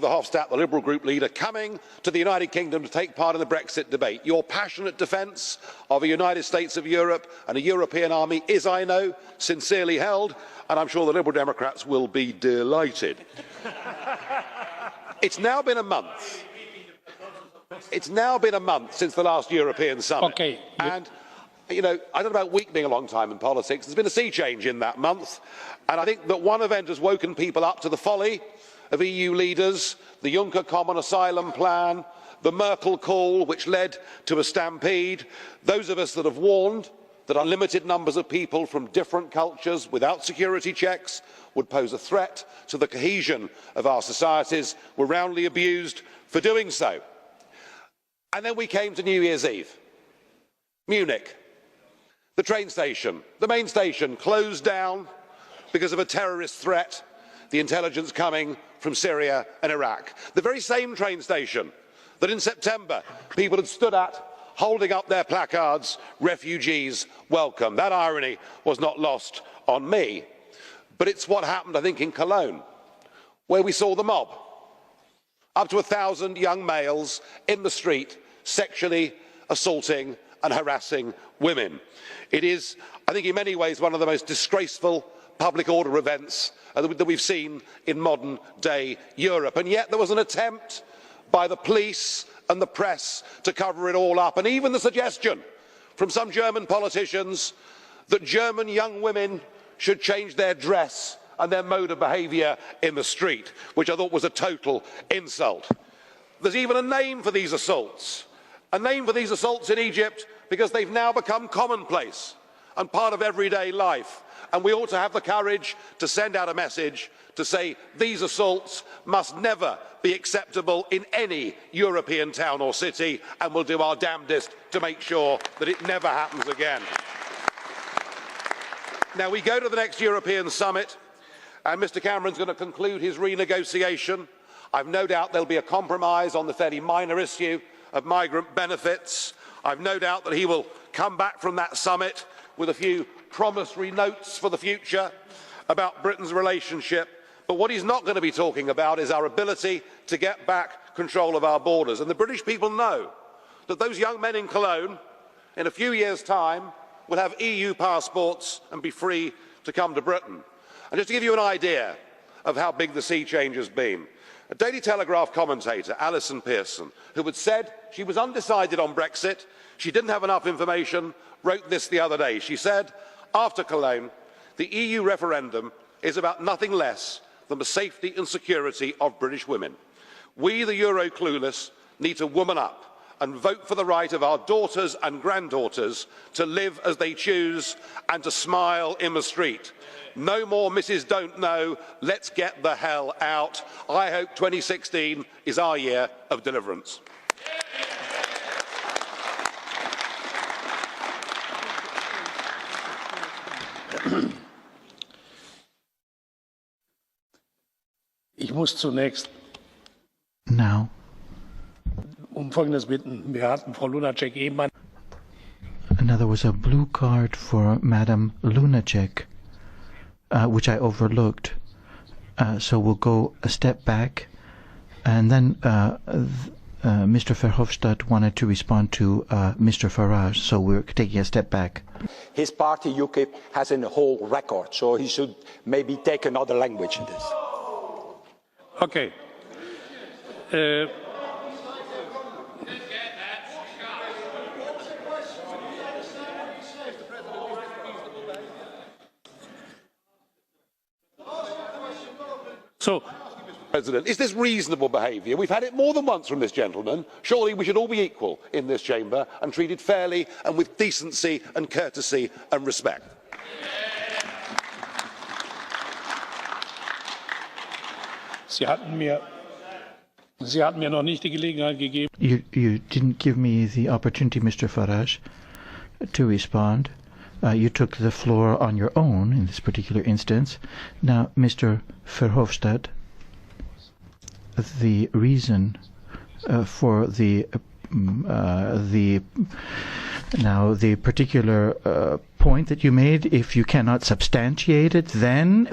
Verhofstadt, the Liberal group leader, coming to the United Kingdom to take part in the Brexit debate. Your passionate defence of a United States of Europe and a European army is, I know, sincerely held, and I'm sure the Liberal Democrats will be delighted. It's now been a month. It's now been a month since the last European summit. Okay. And, you know, I don't know about week being a long time in politics. There's been a sea change in that month. And I think that one event has woken people up to the folly of EU leaders, the Juncker Common Asylum Plan, the Merkel call, which led to a stampede. Those of us that have warned that unlimited numbers of people from different cultures without security checks would pose a threat to the cohesion of our societies were roundly abused for doing so. And then we came to New Year's Eve. Munich. The train station, the main station, closed down because of a terrorist threat, the intelligence coming from Syria and Iraq. The very same train station that in September people had stood at, holding up their placards, "Refugees welcome." That irony was not lost on me. But it's what happened, I think, in Cologne, where we saw the mob. Up to 1,000 young males in the street sexually assaulting and harassing women. It is, I think, in many ways one of the most disgraceful public order events that we've seen in modern day Europe. And yet there was an attempt by the police and the press to cover it all up, and even the suggestion from some German politicians that German young women should change their dress and their mode of behaviour in the street, which I thought was a total insult. There's even a name for these assaults. A name for these assaults in Egypt because they've now become commonplace and part of everyday life. And we ought to have the courage to send out a message to say these assaults must never be acceptable in any European town or city, and we'll do our damnedest to make sure that it never happens again. Now we go to the next European summit, and Mr Cameron's going to conclude his renegotiation. I've no doubt there'll be a compromise on the fairly minor issue of migrant benefits. I've no doubt that he will come back from that summit with a few promissory notes for the future about Britain's relationship. But what he's not going to be talking about is our ability to get back control of our borders. And the British people know that those young men in Cologne, in a few years' time, will have EU passports and be free to come to Britain. And just to give you an idea of how big the sea change has been, a Daily Telegraph commentator, Alison Pearson, who had said she was undecided on Brexit, she didn't have enough information, wrote this the other day. She said, after Cologne, the EU referendum is about nothing less than the safety and security of British women. We, the Euro clueless, need to woman up and vote for the right of our daughters and granddaughters to live as they choose and to smile in the street. No more Mrs. Don't Know, let's get the hell out. I hope 2016 is our year of deliverance. Ich muss zunächst Folgendes bitten. Wir hatten Frau Lunacek eben. Now there was a blue card for Madam Lunacek, which I overlooked. So we'll go a step back, and then Mr. Verhofstadt wanted to respond to Mr. Farage, so we're taking a step back. His party, UKIP, has a whole record, so he should maybe take another language in this. Okay. So, President, is this reasonable behaviour? We've had it more than once from this gentleman. Surely we should all be equal in this chamber and treated fairly and with decency and courtesy and respect. Sie hatten mir noch nicht die Gelegenheit gegeben. You didn't give me the opportunity, Mr. Farage, to respond. You took the floor on your own in this particular instance. Now, Mr. Verhofstadt, the reason for the particular point that you made, if you cannot substantiate it, then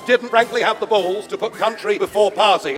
didn't frankly have the balls to put country before party.